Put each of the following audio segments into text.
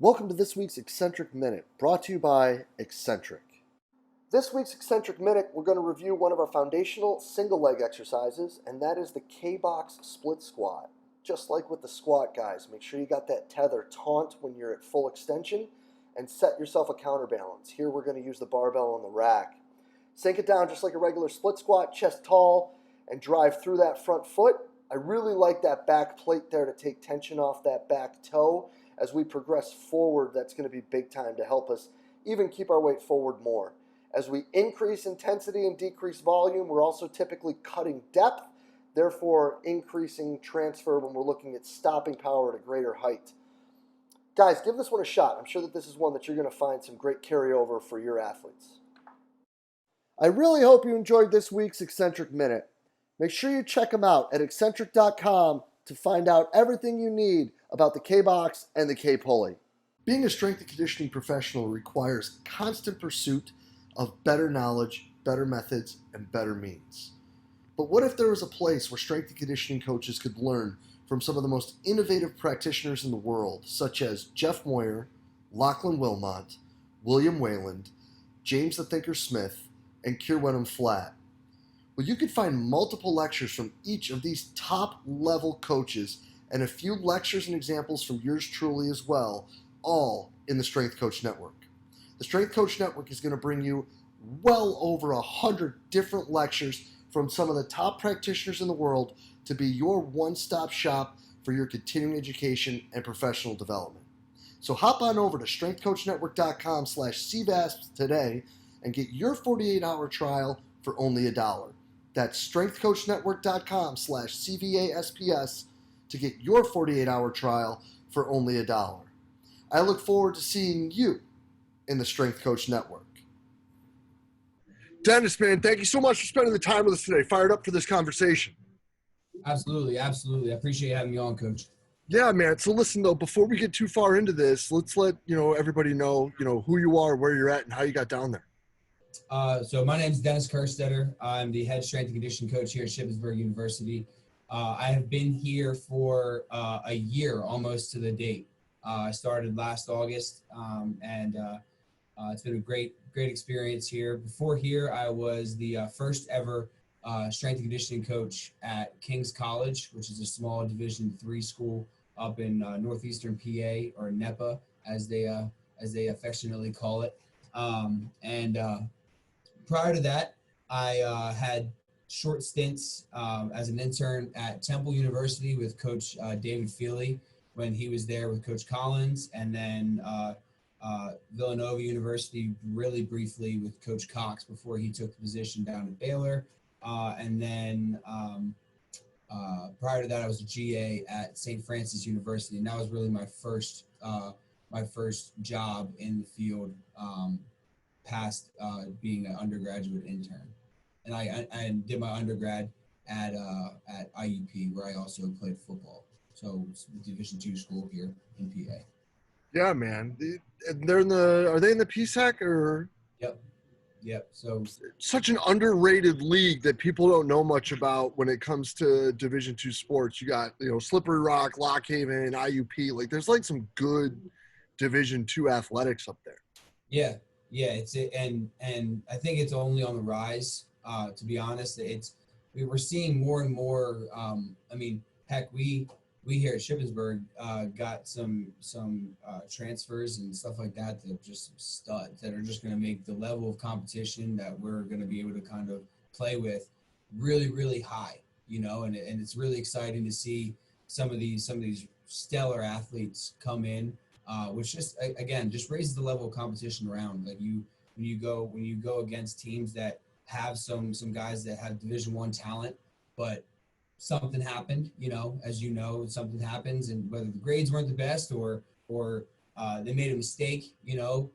Welcome to this week's Eccentric Minute, brought to you by Eccentric. This week's Eccentric Minute, we're going to review one of our foundational single leg exercises, and that is the K-box split squat. Just like with the squat, guys, make sure you got that tether taut when you're at full extension, and set yourself a counterbalance. Here we're going to use the barbell on the rack. Sink it down just like a regular split squat, chest tall, and drive through that front foot. I really like that back plate there to take tension off that back toe. As we progress forward, that's going to be big time to help us even keep our weight forward more. As we increase intensity and decrease volume, we're also typically cutting depth, therefore increasing transfer when we're looking at stopping power at a greater height. Guys, give this one a shot. I'm sure that this is one that you're going to find some great carryover for your athletes. I really hope you enjoyed this week's Eccentric Minute. Make sure you check them out at eccentric.com to find out everything you need about the K-box and the K-pulley. Being a strength and conditioning professional requires constant pursuit of better knowledge, better methods, and better means. But what if there was a place where strength and conditioning coaches could learn from some of the most innovative practitioners in the world, such as Jeff Moyer, Lachlan Wilmot, William Wayland, James the Thinker Smith, and Keir Wenham-Flatt? Well, you could find multiple lectures from each of these top-level coaches and a few lectures and examples from yours truly as well, all in the Strength Coach Network. The Strength Coach Network is going to bring you well over 100 different lectures from some of the top practitioners in the world to be your one-stop shop for your continuing education and professional development. So hop on over to strengthcoachnetwork.com/CVASP today and get your 48-hour trial for only $1. That's strengthcoachnetwork.com/CVASPS to get your 48-hour trial for only $1. I look forward to seeing you in the Strength Coach Network. Dennis, man, thank you so much for spending the time with us today. Fired up for this conversation. Absolutely. I appreciate having me on, Coach. Yeah, man. So listen, though, before we get too far into this, let's let everybody know who you are, where you're at, and how you got down there. So my name is Dennis Kerstetter. I'm the head strength and conditioning coach here at Shippensburg University. I have been here for a year, almost to the date. I started last August, and it's been a great experience here. Before here, I was the first ever strength and conditioning coach at King's College, which is a small Division III school up in northeastern PA, or NEPA, as they affectionately call it. Prior to that, I had short stints as an intern at Temple University with Coach David Feely when he was there with Coach Collins, and then Villanova University really briefly with Coach Cox before he took the position down at Baylor. And then prior to that, I was a GA at St. Francis University, and that was really my first job in the field past being an undergraduate intern. And I did my undergrad at IUP, where I also played football. So it's a Division II school here in PA. Yeah, man. Are they in the PSAC or? Yep. So such an underrated league that people don't know much about when it comes to Division II sports. You got, Slippery Rock, Lock Haven, IUP. Like, there's like some good Division II athletics up there. Yeah. And I think it's only on the rise. To be honest, we're seeing more and more. Heck, we here at Shippensburg got some transfers and stuff like that are just studs that are just going to make the level of competition that we're going to be able to kind of play with really, really high. And it's really exciting to see some of these stellar athletes come in. Which just raises the level of competition around. Like when you go against teams that have some guys that have Division I talent, but something happened, something happens, and whether the grades weren't the best or they made a mistake, they're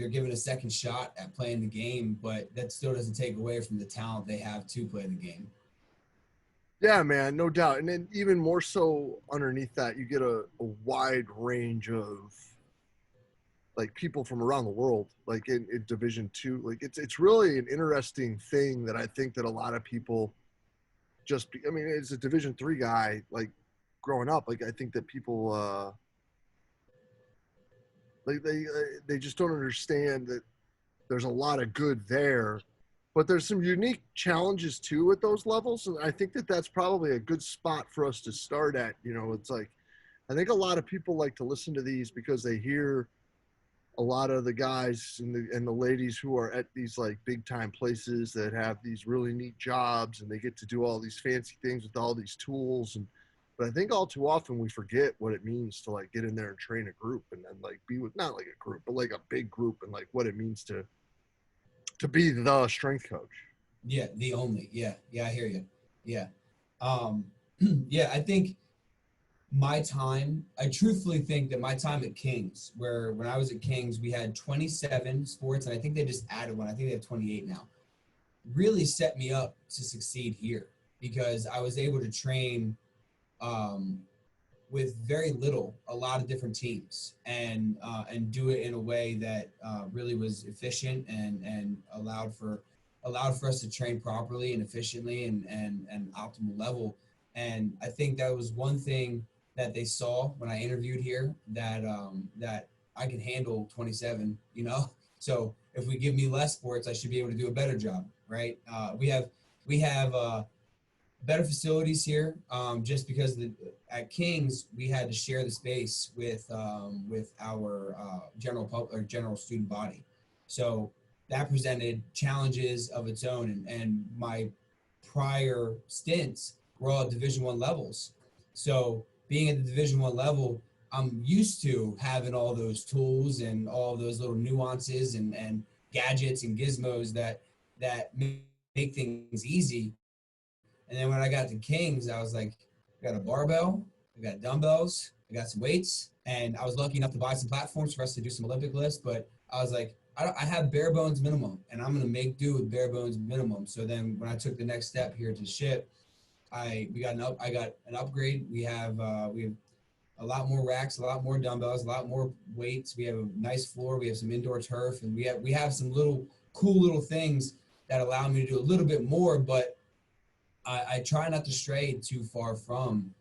given a second shot at playing the game, but that still doesn't take away from the talent they have to play the game. Yeah, man, no doubt. And then even more so underneath that, you get a wide range of like people from around the world, like in Division II. Like it's really an interesting thing that I think that a lot of people as a Division III guy, like growing up, like I think that people Like they just don't understand that there's a lot of good there, but there's some unique challenges too at those levels, and I think that that's probably a good spot for us to start at. You know, it's like I think a lot of people like to listen to these because they hear a lot of the guys and the ladies who are at these like big time places that have these really neat jobs and they get to do all these fancy things with all these tools. And but I think all too often we forget what it means to like get in there and train a group and then like be with not like a group but like a big group, and like what it means to be the strength coach. Yeah, the only. Yeah, yeah, I hear you. Yeah. Um, yeah, I think I truthfully think that my time at Kings, where when I was at Kings, we had 27 sports, and I think they just added one. I think they have 28 now. Really set me up to succeed here because I was able to train um, with very little, a lot of different teams, and do it in a way that really was efficient and allowed for us to train properly and efficiently and optimal level. And I think that was one thing that they saw when I interviewed here, that I can handle 27. You know, so if we give me less sports, I should be able to do a better job, right? We have better facilities here, just because at Kings we had to share the space with our general student body, so that presented challenges of its own. And my prior stints were all at Division I levels, so being at the Division I level, I'm used to having all those tools and all those little nuances and gadgets and gizmos that make things easy. And then when I got to Kings, I was like, I got a barbell, I got dumbbells, I got some weights, and I was lucky enough to buy some platforms for us to do some Olympic lifts. But I was like, I have bare bones minimum, and I'm gonna make do with bare bones minimum. So then when I took the next step here to Ship, I got an upgrade. We have a lot more racks, a lot more dumbbells, a lot more weights. We have a nice floor. We have some indoor turf, and we have some cool little things that allow me to do a little bit more, but I try not to stray too far from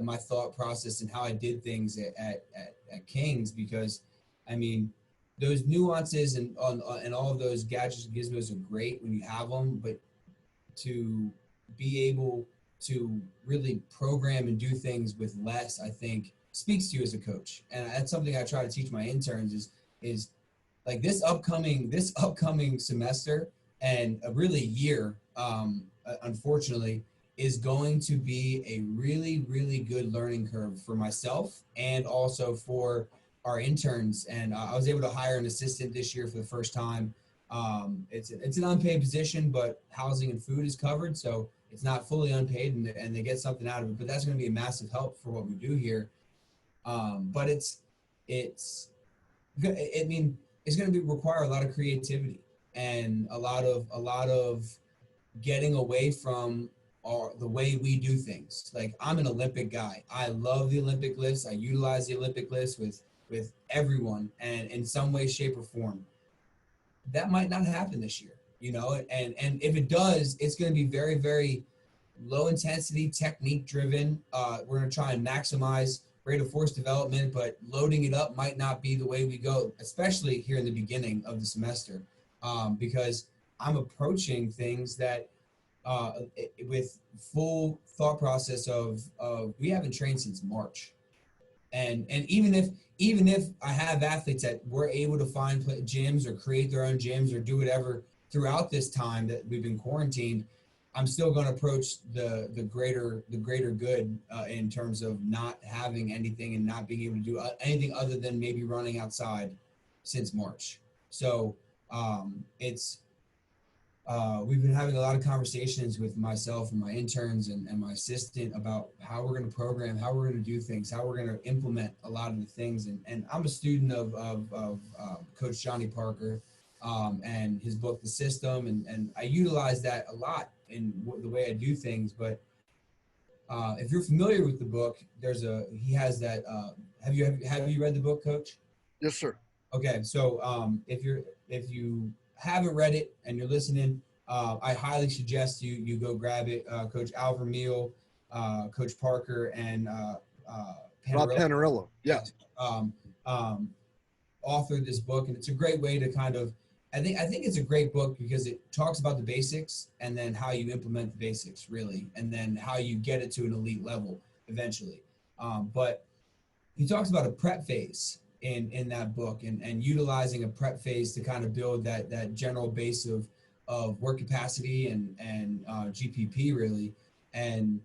my thought process and how I did things at Kings, because I mean those nuances and all of those gadgets and gizmos are great when you have them, but to be able to really program and do things with less, I think speaks to you as a coach. And that's something I try to teach my interns is like this upcoming semester and a really year, unfortunately, is going to be a really, really good learning curve for myself and also for our interns. And I was able to hire an assistant this year for the first time. It's an unpaid position, but housing and food is covered, so it's not fully unpaid, and they get something out of it. But that's going to be a massive help for what we do here. But it's I mean, it's going to require a lot of creativity and a lot of getting away from the way we do things. Like, I'm an Olympic guy. I love the Olympic lifts. I utilize the Olympic lifts with everyone, and in some way, shape, or form. That might not happen this year, and if it does, it's going to be very, very low intensity, technique driven. We're going to try and maximize rate of force development, but loading it up might not be the way we go, especially here in the beginning of the semester, because I'm approaching things that with full thought process of we haven't trained since March. And even if I have athletes that were able to find gyms or create their own gyms or do whatever throughout this time that we've been quarantined, I'm still going to approach the greater good, in terms of not having anything and not being able to do anything other than maybe running outside since March. So it's we've been having a lot of conversations with myself and my interns and my assistant about how we're going to program, how we're going to do things, how we're going to implement a lot of the things. And I'm a student of Coach Johnny Parker, and his book, The System. And I utilize that a lot in the way I do things. But if you're familiar with the book, he has that. Have you read the book, Coach? Yes, sir. Okay, so if you haven't read it and you're listening, I highly suggest you go grab it. Coach Alver Meal, Coach Parker, and Rob Panarello. Panarello. Yeah. Um, um, authored this book, and it's a great way to kind of, I think it's a great book because it talks about the basics and then how you implement the basics really, and then how you get it to an elite level eventually. But he talks about a prep phase in that book, and utilizing a prep phase to kind of build that general base of work capacity and GPP really, and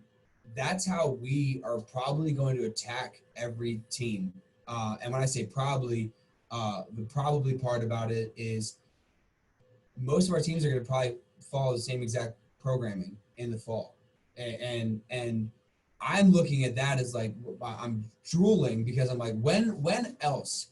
that's how we are probably going to attack every team. And when I say probably, the probably part about it is most of our teams are going to probably follow the same exact programming in the fall, and I'm looking at that as like I'm drooling because I'm like, when else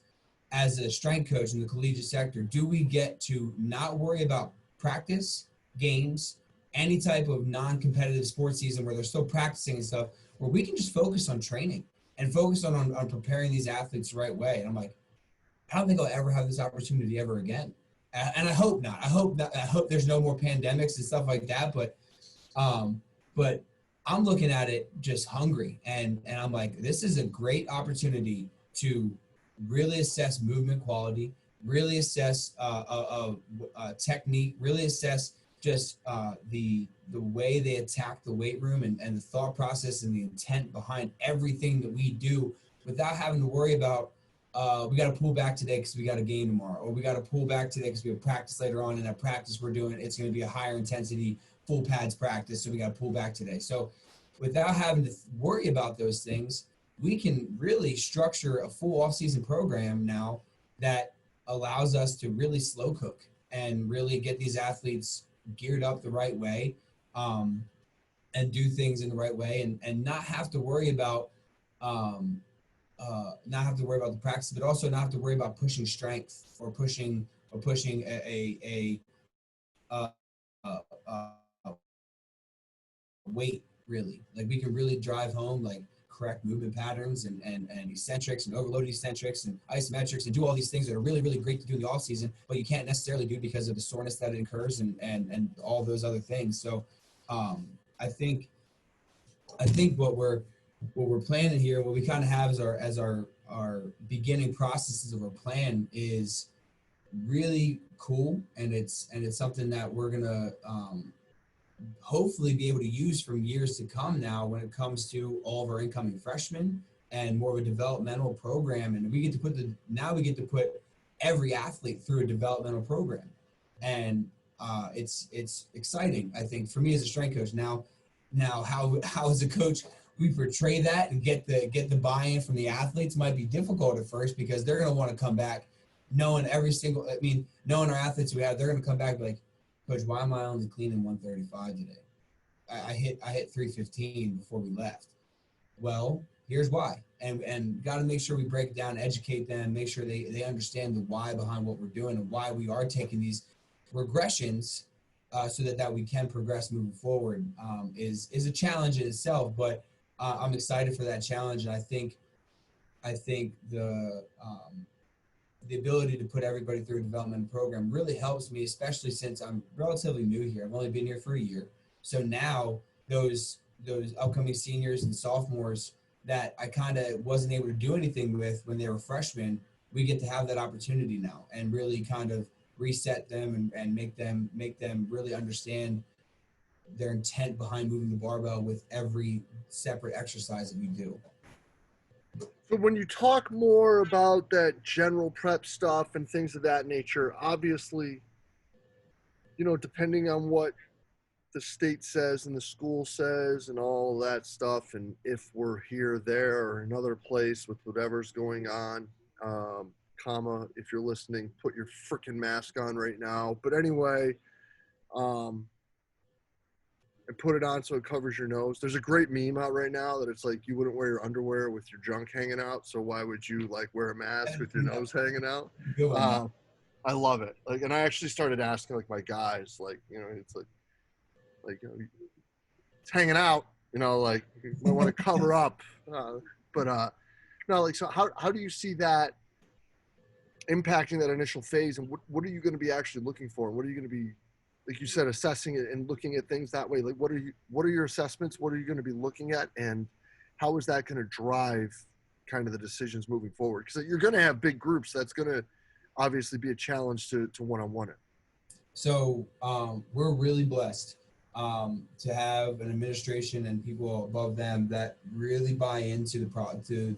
as a strength coach in the collegiate sector do we get to not worry about practice, games, any type of non-competitive sports season where they're still practicing and stuff, where we can just focus on training and focus on preparing these athletes the right way. And I'm like, I don't think I'll ever have this opportunity ever again. And I hope not. I hope there's no more pandemics and stuff like that. But I'm looking at it just hungry, and I'm like, this is a great opportunity to really assess movement quality, really assess technique, really assess just the way they attack the weight room, and the thought process and the intent behind everything that we do, without having to worry about we got to pull back today because we got a game tomorrow, or we got to pull back today because we have practice later on, and that practice we're doing, it's going to be a higher intensity full pads practice, so we got to pull back today. So without having to worry about those things, we can really structure a full off-season program now that allows us to really slow cook and really get these athletes geared up the right way, and do things in the right way, and not have to worry about the practice, but also not have to worry about pushing strength or pushing uh, uh, weight really. Like we can really drive home like correct movement patterns and eccentrics and overloaded eccentrics and isometrics and do all these things that are really, really great to do in the off season, but you can't necessarily do because of the soreness that it incurs and all those other things. So I think what we're planning here, what we kind of have as our beginning processes of our plan is really cool, and it's something that we're gonna hopefully be able to use from years to come now when it comes to all of our incoming freshmen and more of a developmental program. And we get to put every athlete through a developmental program, and it's exciting, I think, for me as a strength coach. Now how as a coach we portray that and get the buy-in from the athletes might be difficult at first, because they're going to want to come back knowing knowing our athletes we have, they're going to come back and be like, Coach, why am I only cleaning 135 today? I hit 315 before we left. Well, here's why. And got to make sure we break it down, educate them, make sure they understand the why behind what we're doing and why we are taking these regressions, so that we can progress moving forward. Is a challenge in itself, but I'm excited for that challenge. And I think the ability to put everybody through a development program really helps me, especially since I'm relatively new here. I've only been here for a year. So now those upcoming seniors and sophomores that I kind of wasn't able to do anything with when they were freshmen, we get to have that opportunity now and really kind of reset them and make them really understand their intent behind moving the barbell with every separate exercise that we do. So when you talk more about that general prep stuff and things of that nature, obviously, depending on what the state says and the school says and all that stuff, and if we're here, there, or another place with whatever's going on, if you're listening, put your freaking mask on right now. But anyway, and put it on so it covers your nose. There's a great meme out right now that it's like, you wouldn't wear your underwear with your junk hanging out, so why would you like wear a mask with your nose hanging out? Good one. I love it. Like, and I actually started asking like my guys, like, it's like it's hanging out, like you might want to cover up. But no, like, so how do you see that impacting that initial phase, and what are you going to be actually looking for? What are you going to be, like you said, assessing it and looking at things that way? Like, what are your assessments? What are you going to be looking at? And how is that going to drive kind of the decisions moving forward? Because you're going to have big groups. That's going to obviously be a challenge to one-on-one it. So we're really blessed to have an administration and people above them that really buy into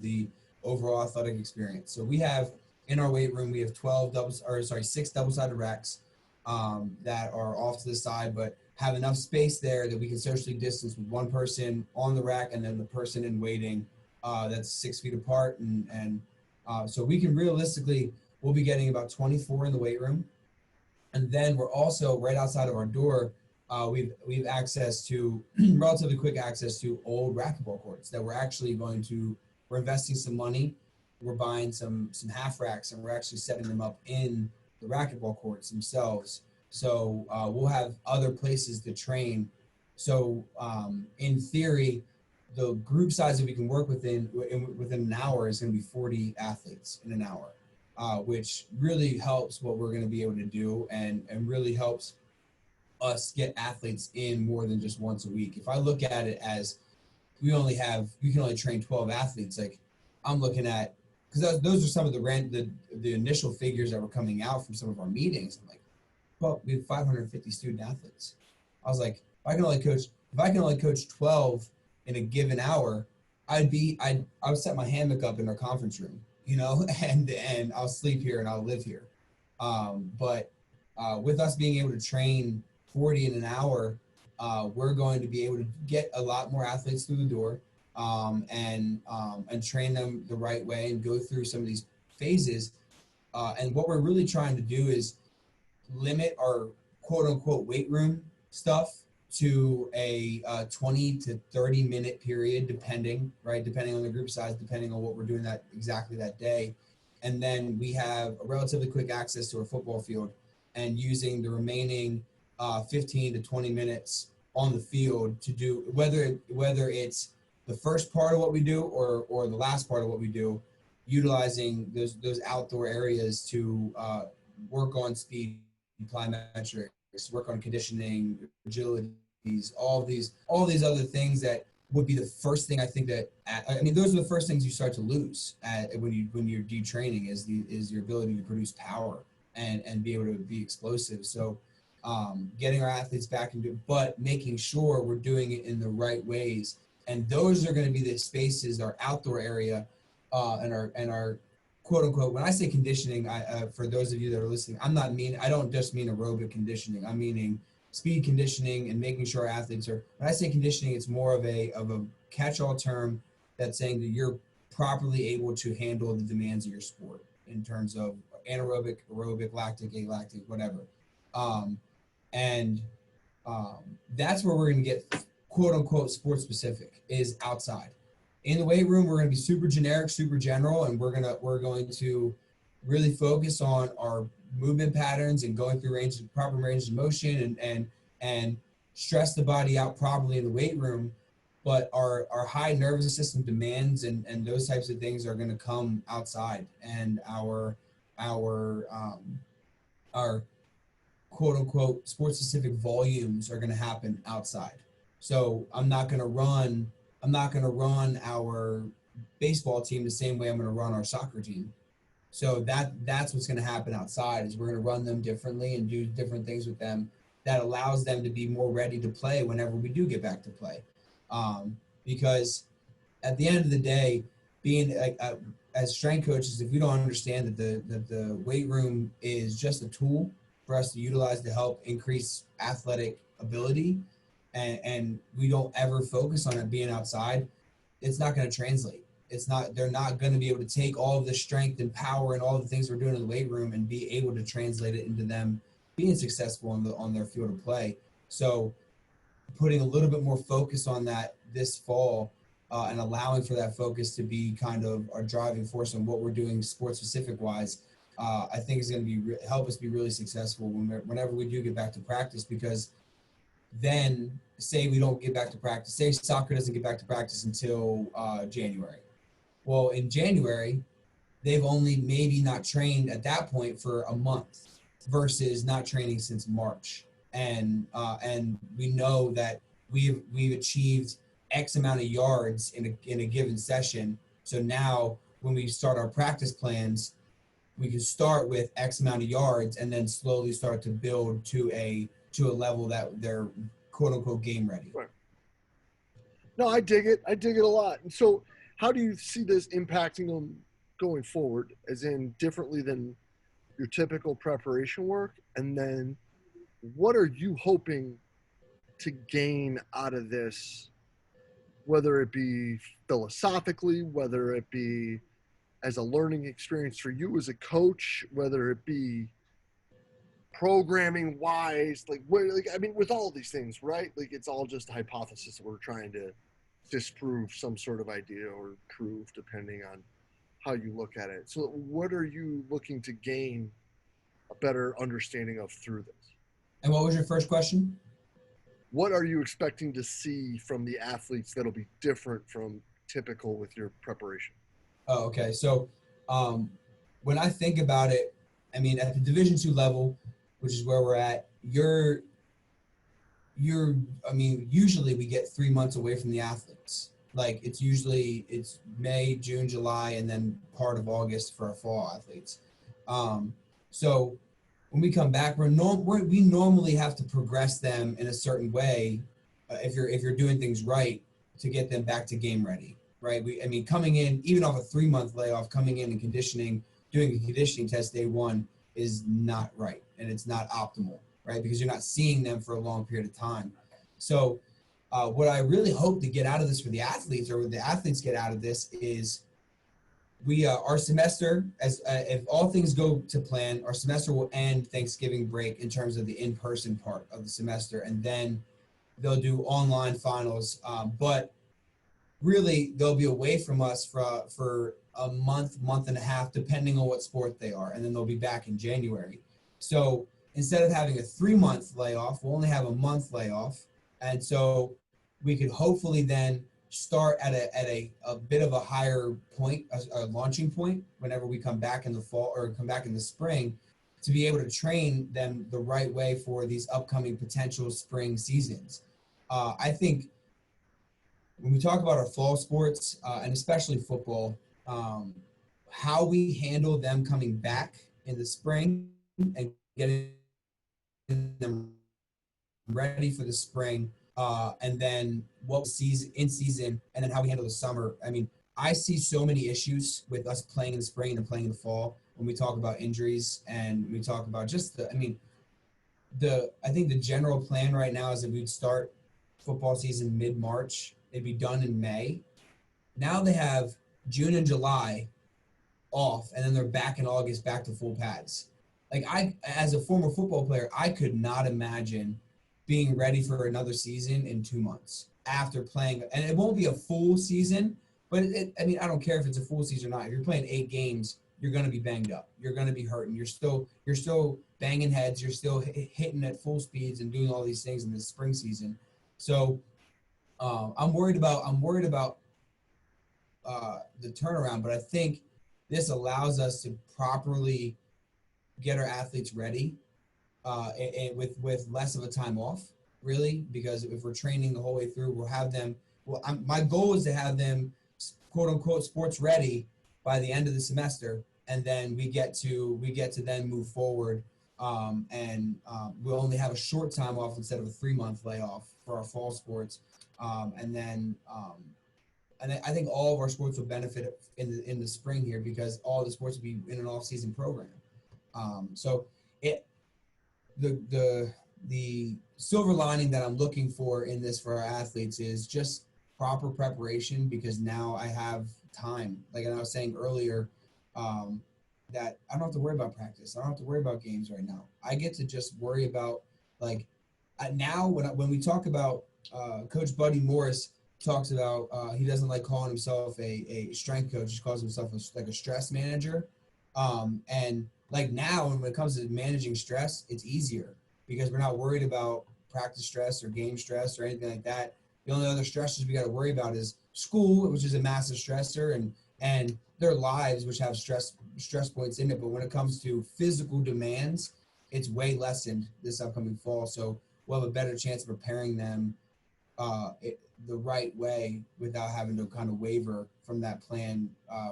the overall athletic experience. So we have in our weight room, we have 6 double-sided racks that are off to the side, but have enough space there that we can socially distance with one person on the rack and then the person in waiting that's 6 feet apart. And so we can realistically, we'll be getting about 24 in the weight room. And then we're also right outside of our door. We've access to relatively quick access to old racquetball courts that we're investing some money. We're buying some half racks and we're actually setting them up in the racquetball courts themselves. So we'll have other places to train. So in theory, the group size that we can work within an hour is going to be 40 athletes in an hour. Which really helps what we're going to be able to do and really helps us get athletes in more than just once a week. If I look at it as we can only train 12 athletes, like I'm looking at, because those are some of the initial figures that were coming out from some of our meetings. I'm like, well, we have 550 student athletes. I was like, if I can only coach 12 in a given hour, I would set my hammock up in our conference room, and I'll sleep here and I'll live here. But with us being able to train 40 in an hour, we're going to be able to get a lot more athletes through the door and train them the right way and go through some of these phases. And what we're really trying to do is limit our quote unquote weight room stuff to a 20 to 30 minute period, depending on the group size, depending on what we're doing exactly that day. And then we have a relatively quick access to our football field and using the remaining 15 to 20 minutes on the field to do, whether it's the first part of what we do or the last part of what we do, utilizing those outdoor areas to work on speed, plyometrics, work on conditioning, agilities, all these other things that would be the first thing I think those are the first things you start to lose when you're detraining is your ability to produce power and be able to be explosive. So getting our athletes back into, but making sure we're doing it in the right ways. And those are going to be the spaces, our outdoor area and our quote unquote, when I say conditioning, for those of you that are listening, I don't just mean aerobic conditioning. I'm meaning speed conditioning and making sure our athletes are, when I say conditioning, it's more of a catch-all term that's saying that you're properly able to handle the demands of your sport in terms of anaerobic, aerobic, lactic, alactic, whatever. That's where we're going to get quote unquote sport specific is outside. In the weight room, we're going to be super generic, super general, and we're going to really focus on our movement patterns and going through proper range of motion and stress the body out properly in the weight room. But our high nervous system demands and those types of things are going to come outside, and our quote unquote sport specific volumes are going to happen outside. So I'm not going to run our baseball team the same way I'm going to run our soccer team. So that's what's going to happen outside is we're going to run them differently and do different things with them that allows them to be more ready to play whenever we do get back to play. Because at the end of the day, being as strength coaches, if we don't understand that the weight room is just a tool for us to utilize to help increase athletic ability, and we don't ever focus on it being outside, it's not going to translate. They're not going to be able to take all of the strength and power and all the things we're doing in the weight room and be able to translate it into them being successful on their field of play. So putting a little bit more focus on that this fall and allowing for that focus to be kind of our driving force on what we're doing sport specific wise, I think is going to help us be really successful whenever we do get back to practice. Because then say we don't get back to practice, say soccer doesn't get back to practice until January. Well, in January, they've only maybe not trained at that point for a month versus not training since March. And we know that we've achieved X amount of yards in a given session. So now when we start our practice plans, we can start with X amount of yards and then slowly start to build to a level that they're quote unquote game ready. Right. No, I dig it. I dig it a lot. And so how do you see this impacting them going forward, as in differently than your typical preparation work? And then what are you hoping to gain out of this, whether it be philosophically, whether it be as a learning experience for you as a coach, whether it be programming wise, like where, like, I mean, with all these things, right? Like it's all just a hypothesis that we're trying to disprove some sort of idea or prove, depending on how you look at it. So what are you looking to gain a better understanding of through this? And what was your first question? What are you expecting to see from the athletes that'll be different from typical with your preparation? Oh, okay. So when I think about it, I mean, at the Division II level, which is where we're at, I mean, usually we get 3 months away from the athletes. Like it's May, June, July, and then part of August for our fall athletes. So when we come back, we normally have to progress them in a certain way, if you're doing things right, to get them back to game ready, right? I mean, coming in even off a 3-month layoff, coming in and doing a conditioning test day one is not right, and it's not optimal, right? Because you're not seeing them for a long period of time. So what I really hope to get out of this for the athletes, or what the athletes get out of this, is our semester, as if all things go to plan, our semester will end Thanksgiving break in terms of the in-person part of the semester, and then they'll do online finals. But really, they'll be away from us for a month and a half, depending on what sport they are, and then they'll be back in January. So instead of having a 3-month layoff, we'll only have a month layoff, and so we could hopefully then start at a bit of a higher point, a launching point, whenever we come back in the fall or come back in the spring, to be able to train them the right way for these upcoming potential spring seasons. I think when we talk about our fall sports, and especially football, how we handle them coming back in the spring and getting them ready for the spring, and then what season in season, and then how we handle the summer. I mean, I see so many issues with us playing in the spring and playing in the fall when we talk about injuries, and we talk about just I think the general plan right now is that we'd start football season mid-March. It'd be done in May. Now they have June and July off, and then they're back in August, back to full pads. Like, as a former football player, I could not imagine being ready for another season in 2 months after playing. And it won't be a full season, but I mean, I don't care if it's a full season or not. If you're playing 8 games, you're going to be banged up. You're going to be hurting. You're still banging heads. You're still hitting at full speeds and doing all these things in this spring season. So I'm worried about the turnaround, but I think this allows us to properly get our athletes ready, and with less of a time off, really, because if we're training the whole way through, we'll have them. Well, my goal is to have them, quote unquote, sports ready by the end of the semester, and then we get to then move forward, and we'll only have a short time off instead of a 3-month layoff for our fall sports, and then. And I think all of our sports will benefit in the spring here, because all the sports will be in an off-season program. So the silver lining that I'm looking for in this for our athletes is just proper preparation, because now I have time. Like I was saying earlier, that I don't have to worry about practice. I don't have to worry about games right now. I get to just worry about, like, now when we talk about Coach Buddy Morris talks about, he doesn't like calling himself a strength coach. He calls himself like a stress manager. And like now, when it comes to managing stress, it's easier, because we're not worried about practice stress or game stress or anything like that. The only other stressors we got to worry about is school, which is a massive stressor, and their lives, which have stress points in it. But when it comes to physical demands, it's way lessened this upcoming fall. So we'll have a better chance of preparing them the right way without having to kind of waver from that plan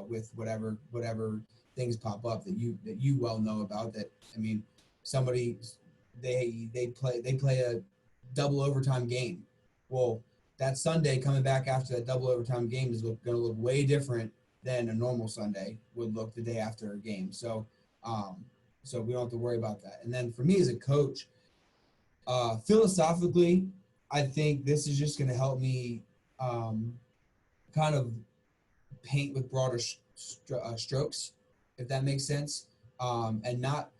with whatever things pop up that you well know about. That, I mean, somebody they play a double overtime game. Well, that Sunday coming back after that double overtime game is going to look way different than a normal Sunday would look the day after a game. So, so we don't have to worry about that. And then for me as a coach, philosophically, I think this is just going to help me kind of paint with broader strokes, if that makes sense, and not.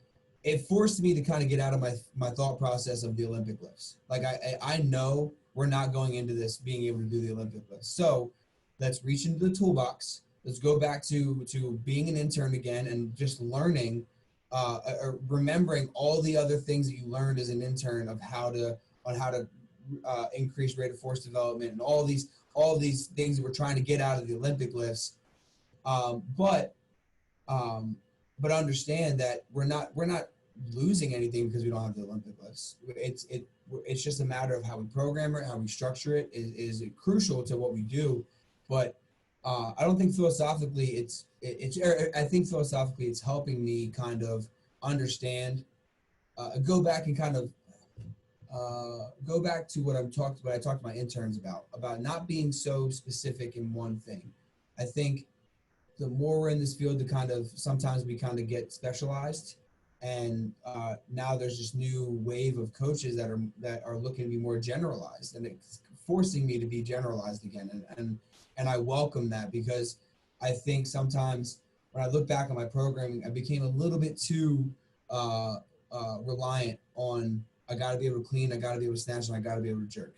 It forced me to kind of get out of my thought process of the Olympic lifts. Like I know we're not going into this being able to do the Olympic lifts, so let's reach into the toolbox. Let's go back to being an intern again and just learning, remembering all the other things that you learned as an intern of how to increase rate of force development and all these things that we're trying to get out of the Olympic lifts. But understand that we're not losing anything because we don't have the Olympic lifts. It's just a matter of how we program it, how we structure it is crucial to what we do. But I don't think philosophically I think philosophically it's helping me kind of understand, go back and kind of go back to what I talked to my interns about not being so specific in one thing. I think the more we're in this field, the kind of sometimes we kind of get specialized, and now there's this new wave of coaches that are looking to be more generalized, and it's forcing me to be generalized again, and I welcome that, because I think sometimes when I look back on my programming, I became a little bit too reliant on I got to be able to clean, I got to be able to snatch, and I got to be able to jerk,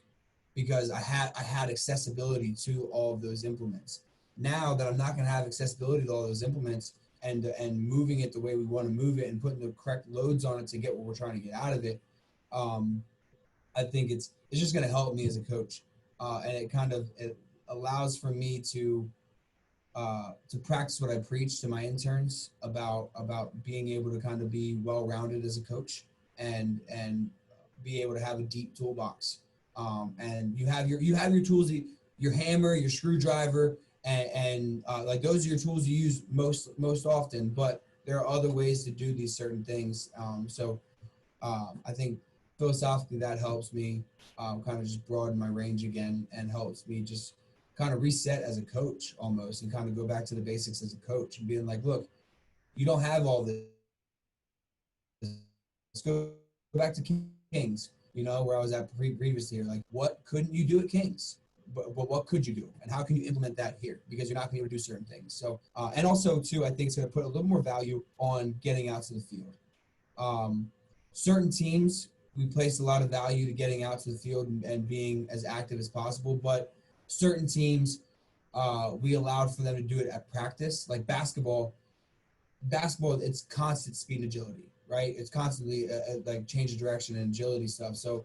because I had accessibility to all of those implements. Now that I'm not going to have accessibility to all those implements and moving it the way we want to move it and putting the correct loads on it to get what we're trying to get out of it, I think it's just going to help me as a coach, and it allows for me to practice what I preach to my interns about being able to kind of be well-rounded as a coach and be able to have a deep toolbox. And you have your tools, your hammer, your screwdriver, and like those are your tools you use most often. But there are other ways to do these certain things. So I think philosophically that helps me kind of just broaden my range again, and helps me just kind of reset as a coach almost, and kind of go back to the basics as a coach and being like, look, you don't have all this. Let's go back to Kings, where I was at previously here. Like, what couldn't you do at Kings? But what could you do? And how can you implement that here? Because you're not going to be able to do certain things. So, and also too, I think it's going to put a little more value on getting out to the field. Certain teams, we place a lot of value to getting out to the field and being as active as possible. But certain teams, we allowed for them to do it at practice. Like basketball, it's constant speed and agility, right? It's constantly like change of direction and agility stuff. So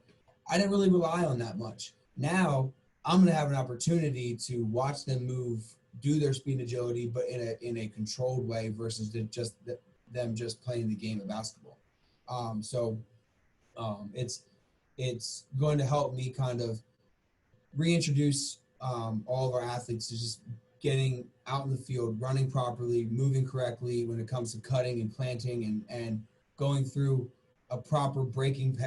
I didn't really rely on that much. Now I'm going to have an opportunity to watch them move, do their speed and agility, but in a controlled way versus them just playing the game of basketball. It's going to help me kind of reintroduce all of our athletes to just getting out in the field, running properly, moving correctly when it comes to cutting and planting and going through a proper breaking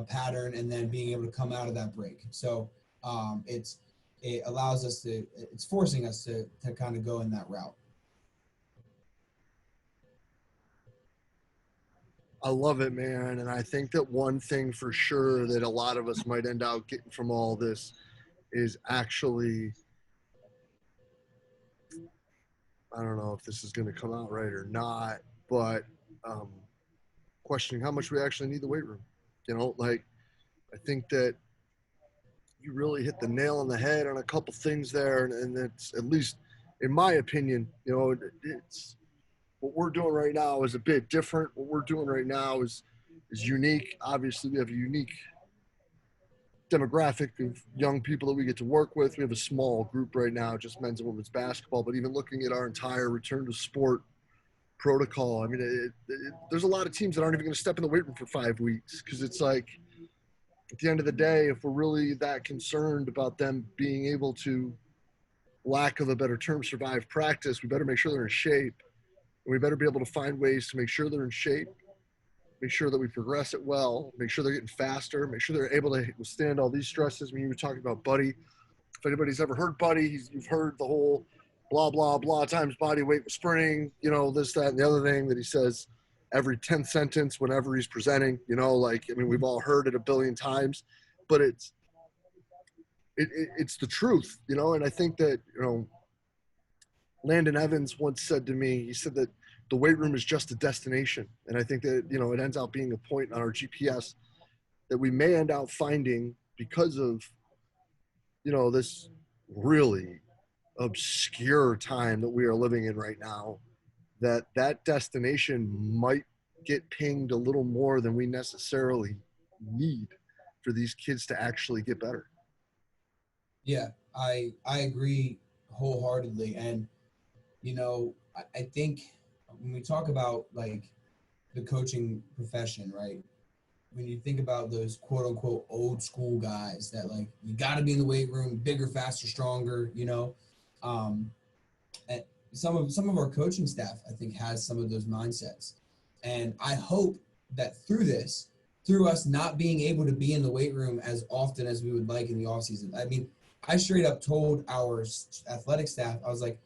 pattern, and then being able to come out of that break. So it allows us to, it's forcing us to kind of go in that route. I love it, man. And I think that one thing for sure that a lot of us might end up getting from all this is actually, I don't know if this is going to come out right or not, but questioning how much we actually need the weight room. Like, I think that you really hit the nail on the head on a couple things there. And it's, at least in my opinion, it's, what we're doing right now is a bit different. What we're doing right now is unique. Obviously, we have a unique demographic of young people that we get to work with. We have a small group right now, just men's and women's basketball. But even looking at our entire return to sport protocol, I mean, there's a lot of teams that aren't even going to step in the weight room for 5 weeks, because it's like, at the end of the day, if we're really that concerned about them being able to, lack of a better term, survive practice, we better make sure they're in shape. And we better be able to find ways to make sure they're in shape, make sure that we progress it well, make sure they're getting faster, make sure they're able to withstand all these stresses. I mean, you were talking about Buddy. If anybody's ever heard Buddy, you've heard the whole blah, blah, blah times body weight with sprinting, you know, this, that, and the other thing that he says every 10th sentence whenever he's presenting, you know, like, I mean, we've all heard it a billion times, but it's the truth, you know, and I think that, you know, Landon Evans once said to me, he said that the weight room is just a destination. And I think that, you know, it ends up being a point on our GPS that we may end up finding because of, you know, this really obscure time that we are living in right now, that destination might get pinged a little more than we necessarily need for these kids to actually get better. Yeah, I agree wholeheartedly. And, you know, I think when we talk about like the coaching profession, right? When you think about those quote unquote old school guys that like, you got to be in the weight room, bigger, faster, stronger, you know, and some of our coaching staff, I think, has some of those mindsets. And I hope that through us not being able to be in the weight room as often as we would like in the off season. I mean, I straight up told our athletic staff, I was like,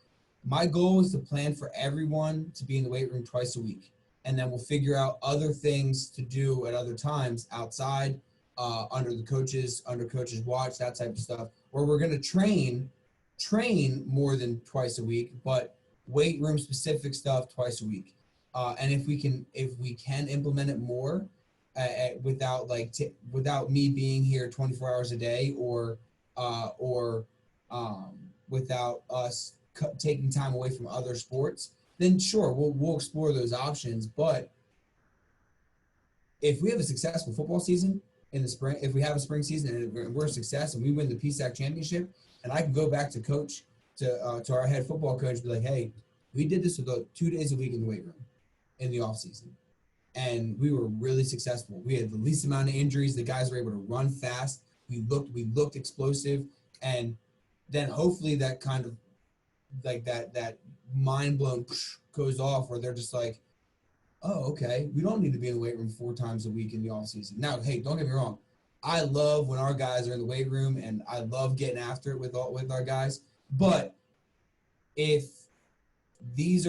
my goal is to plan for everyone to be in the weight room twice a week. And then we'll figure out other things to do at other times outside, under coaches' watch, that type of stuff, where we're going to train more than twice a week, but weight room specific stuff twice a week. And if we can implement it more, without me being here 24 hours a day, or without us taking time away from other sports, then sure, we'll explore those options. But if we have a successful football season in the spring, if we have a spring season and we're a success and we win the PSAC championship, and I can go back to coach, to our head football coach, and be like, hey, we did this about 2 days a week in the weight room in the off season, and we were really successful. We had the least amount of injuries. The guys were able to run fast. We looked explosive, and then hopefully that kind of like that mind blown goes off where they're just like, oh, okay, we don't need to be in the weight room 4 times a week in the off season. Now, hey, don't get me wrong. I love when our guys are in the weight room, and I love getting after it with our guys. But if this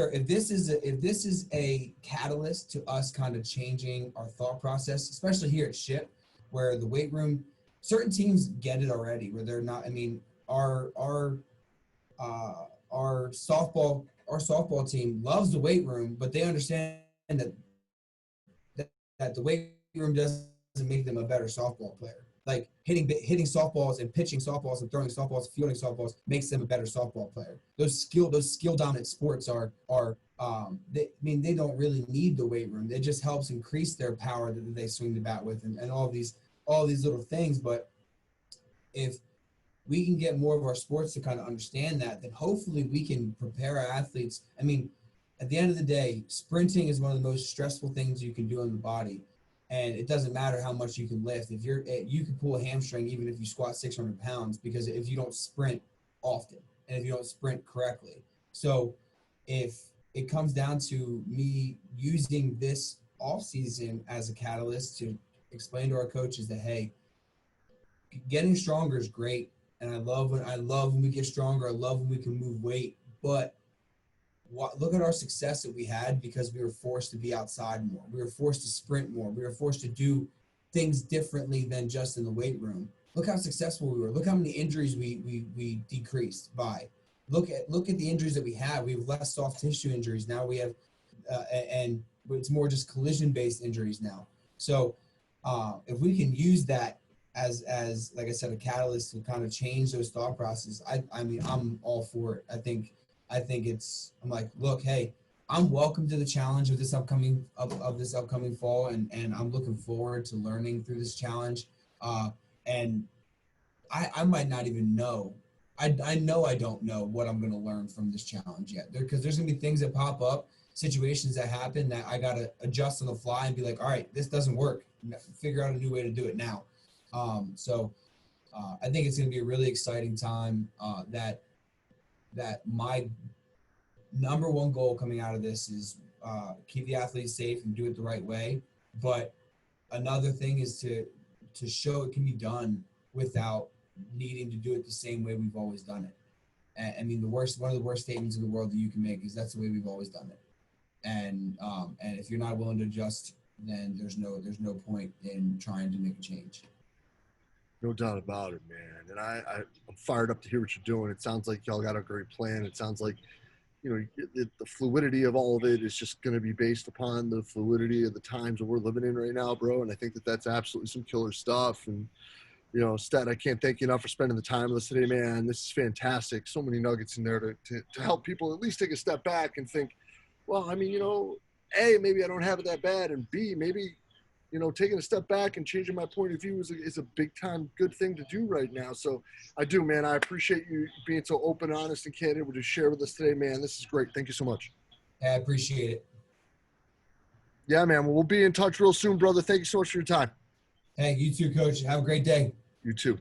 is a catalyst to us kind of changing our thought process, especially here at Ship, where the weight room, certain teams get it already, where they're not. I mean, our softball team loves the weight room, but they understand that the weight room doesn't make them a better softball player. Like hitting softballs and pitching softballs and throwing softballs, fielding softballs makes them a better softball player. Those skill dominant sports they don't really need the weight room. It just helps increase their power that they swing the bat with, and all these little things. But if we can get more of our sports to kind of understand that, then hopefully we can prepare our athletes. I mean, at the end of the day, sprinting is one of the most stressful things you can do on the body. And it doesn't matter how much you can lift. You can pull a hamstring even if you squat 600 pounds, because if you don't sprint often and if you don't sprint correctly. So if it comes down to me using this off season as a catalyst to explain to our coaches that, hey, getting stronger is great. And I love when we get stronger. I love when we can move weight. But look at our success that we had because we were forced to be outside more. We were forced to sprint more. We were forced to do things differently than just in the weight room. Look how successful we were. Look how many injuries we decreased by. Look at the injuries that we have. We have less soft tissue injuries now. We have, and it's more just collision-based injuries now. So if we can use that as like I said, a catalyst to kind of change those thought processes, I mean, I'm all for it. I think I'm like, look, hey, I'm welcome to the challenge of this upcoming fall, and I'm looking forward to learning through this challenge. And I might not even know. I know I don't know what I'm going to learn from this challenge yet, because there's going to be things that pop up, situations that happen that I got to adjust on the fly and be like, all right, this doesn't work. Figure out a new way to do it now. So I think it's going to be a really exciting time. That my number one goal coming out of this is keep the athletes safe and do it the right way. But another thing is to show it can be done without needing to do it the same way we've always done it. And I mean, one of the worst statements in the world that you can make is that's the way we've always done it. And if you're not willing to adjust, then there's no point in trying to make a change. No doubt about it, man. And I'm fired up to hear what you're doing. It sounds like y'all got a great plan. It sounds like, the fluidity of all of it is just going to be based upon the fluidity of the times that we're living in right now, bro. And I think that that's absolutely some killer stuff. And, Stet, I can't thank you enough for spending the time with us today, man. This is fantastic. So many nuggets in there to help people at least take a step back and think, well, I mean, A, maybe I don't have it that bad. And B, maybe, taking a step back and changing my point of view is a big time good thing to do right now. So I do, man. I appreciate you being so open, honest, and candid to share with us today, man. This is great. Thank you so much. I appreciate it. Yeah, man. Well, we'll be in touch real soon, brother. Thank you so much for your time. Hey, you too, Coach. Have a great day. You too.